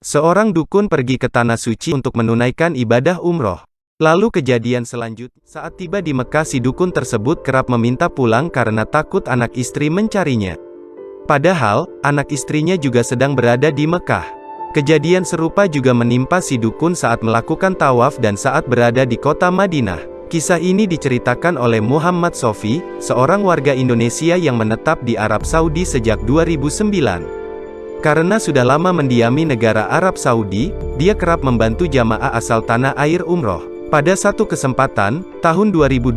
Seorang dukun pergi ke tanah suci untuk menunaikan ibadah umroh. Lalu kejadian selanjutnya, saat tiba di Mekah si dukun tersebut kerap meminta pulang karena takut anak istri mencarinya. Padahal, anak istrinya juga sedang berada di Mekah. Kejadian serupa juga menimpa si dukun saat melakukan tawaf dan saat berada di kota Madinah. Kisah ini diceritakan oleh Muhammad Sofi, seorang warga Indonesia yang menetap di Arab Saudi sejak 2009. Karena sudah lama mendiami negara Arab Saudi, dia kerap membantu jamaah asal tanah air umroh. Pada satu kesempatan, tahun 2012,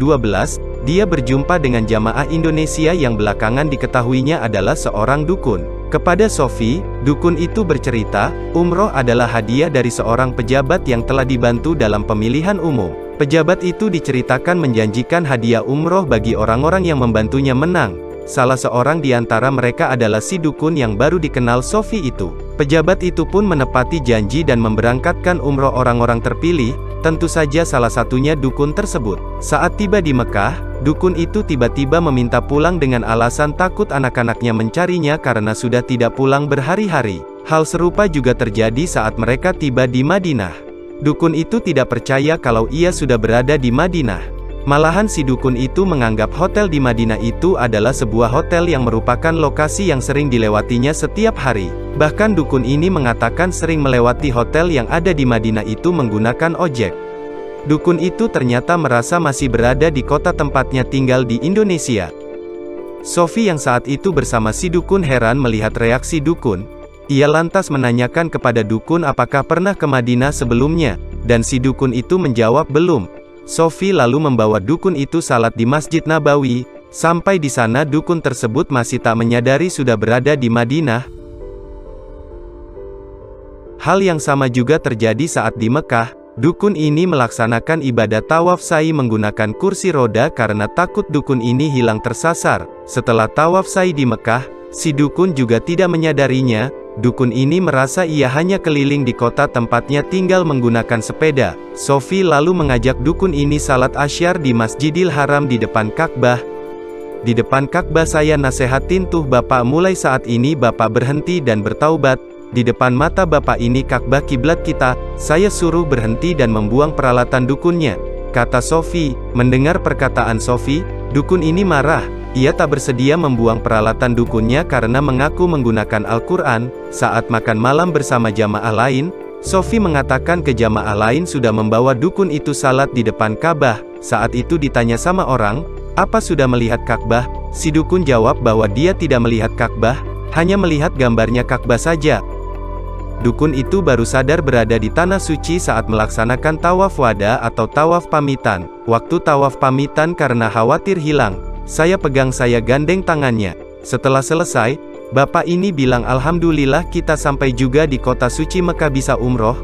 dia berjumpa dengan jamaah Indonesia yang belakangan diketahuinya adalah seorang dukun. Kepada Sofi, dukun itu bercerita, umroh adalah hadiah dari seorang pejabat yang telah dibantu dalam pemilihan umum. Pejabat itu diceritakan menjanjikan hadiah umroh bagi orang-orang yang membantunya menang. Salah seorang di antara mereka adalah si dukun yang baru dikenal Sofi itu. Pejabat itu pun menepati janji dan memberangkatkan umroh orang-orang terpilih, tentu saja salah satunya dukun tersebut. Saat tiba di Mekah, dukun itu tiba-tiba meminta pulang dengan alasan takut anak-anaknya mencarinya karena sudah tidak pulang berhari-hari. Hal serupa juga terjadi saat mereka tiba di Madinah. Dukun itu tidak percaya kalau ia sudah berada di Madinah. Malahan si dukun itu menganggap hotel di Madinah itu adalah sebuah hotel yang merupakan lokasi yang sering dilewatinya setiap hari. Bahkan dukun ini mengatakan sering melewati hotel yang ada di Madinah itu menggunakan ojek. Dukun itu ternyata merasa masih berada di kota tempatnya tinggal di Indonesia. Sofi yang saat itu bersama si dukun heran melihat reaksi dukun. Ia lantas menanyakan kepada dukun apakah pernah ke Madinah sebelumnya, dan si dukun itu menjawab belum. Sofi lalu membawa dukun itu salat di Masjid Nabawi. Sampai di sana dukun tersebut masih tak menyadari sudah berada di Madinah. Hal yang sama juga terjadi saat di Mekah. Dukun ini melaksanakan ibadah tawaf sa'i menggunakan kursi roda karena takut dukun ini hilang tersasar. Setelah tawaf sa'i di Mekah, si dukun juga tidak menyadarinya. Dukun ini merasa ia hanya keliling di kota tempatnya tinggal menggunakan sepeda. Sofi lalu mengajak dukun ini salat asyar di Masjidil Haram di depan Ka'bah. Di depan Ka'bah saya nasehatin tuh Bapak, mulai saat ini Bapak berhenti dan bertaubat. Di depan mata Bapak ini Ka'bah kiblat kita, saya suruh berhenti dan membuang peralatan dukunnya, kata Sofi. Mendengar perkataan Sofi, dukun ini marah. Ia tak bersedia membuang peralatan dukunnya karena mengaku menggunakan Al-Quran. Saat makan malam bersama jamaah lain, Sofi mengatakan ke jamaah lain sudah membawa dukun itu salat di depan Ka'bah. Saat itu ditanya sama orang, apa sudah melihat Ka'bah? Si dukun jawab bahwa dia tidak melihat Ka'bah, hanya melihat gambarnya Ka'bah saja. Dukun itu baru sadar berada di tanah suci saat melaksanakan tawaf wada atau tawaf pamitan. Waktu tawaf pamitan karena khawatir hilang, saya pegang, saya gandeng tangannya. Setelah selesai, Bapak ini bilang alhamdulillah kita sampai juga di kota suci Mekah bisa umroh.